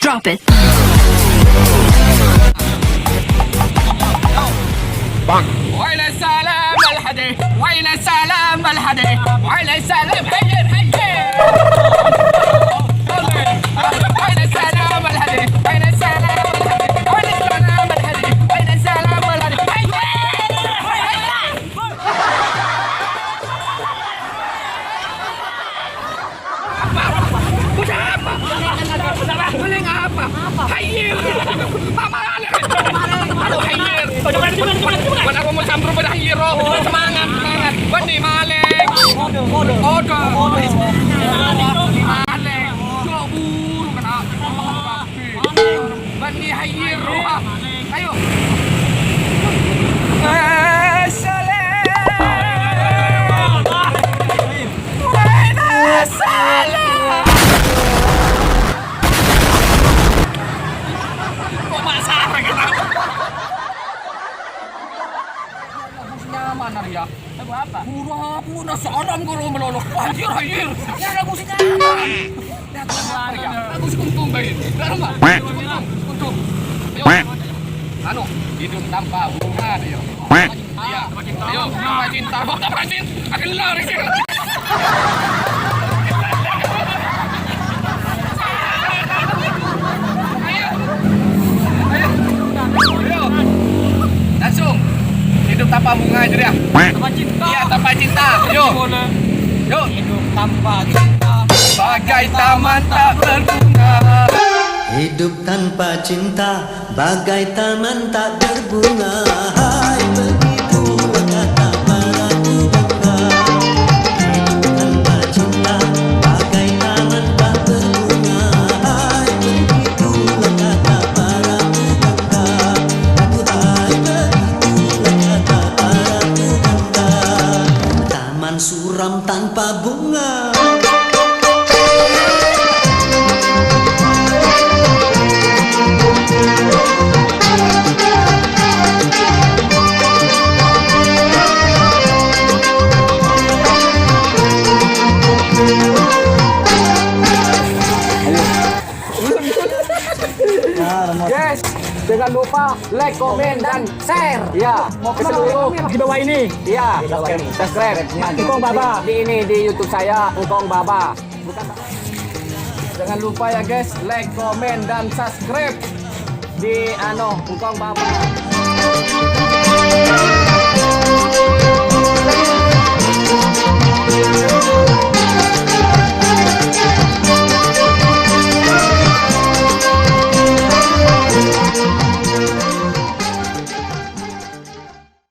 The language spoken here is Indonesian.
Drop it. وين السلام الحدي وين السلام الحدي وين السلام حير وين السلام الحدي وين السلام الحدي وين السلام الحدي وين السلام الحدي apa? Hayir. Aduh hayir. Buat aku mau campur pada hero. Semangat. Bani Malek. Order. Malek. Jok buru kena. Bani hayir. Ayo. Salam. Mana ya? Lagu apa? Pura seorang guru melolok. Hayir. Ya lagu singa. Lihat lagu ya. Lagu sekuntung baik. Enggak. Untung. Ayo. Anu, hidup tanpa bunga dia. Iya. Ayo, tanpa cinta. Tanpa cinta. Akan lari. Langsung hidup tanpa bunga aja dia. Tanpa cinta. Iya, tanpa cinta. Yuk. Hidup tanpa cinta. Bagai taman tak berbunga. Hidup tanpa cinta bagai taman tak berbunga. Hai, begitu kata para pemuda. Hidup tanpa cinta bagai taman tak berbunga. Hai, begitu kata para pemuda. Hai, begitu kata para pemuda. Taman suram tanpa bunga. Yes, jangan lupa like, komen, dan share. Ya, seluruh Di bawah ini. ya, subscribe. Engkong Baba. Di YouTube saya Engkong Baba. Jangan lupa ya guys, like, komen, dan subscribe di Engkong Baba.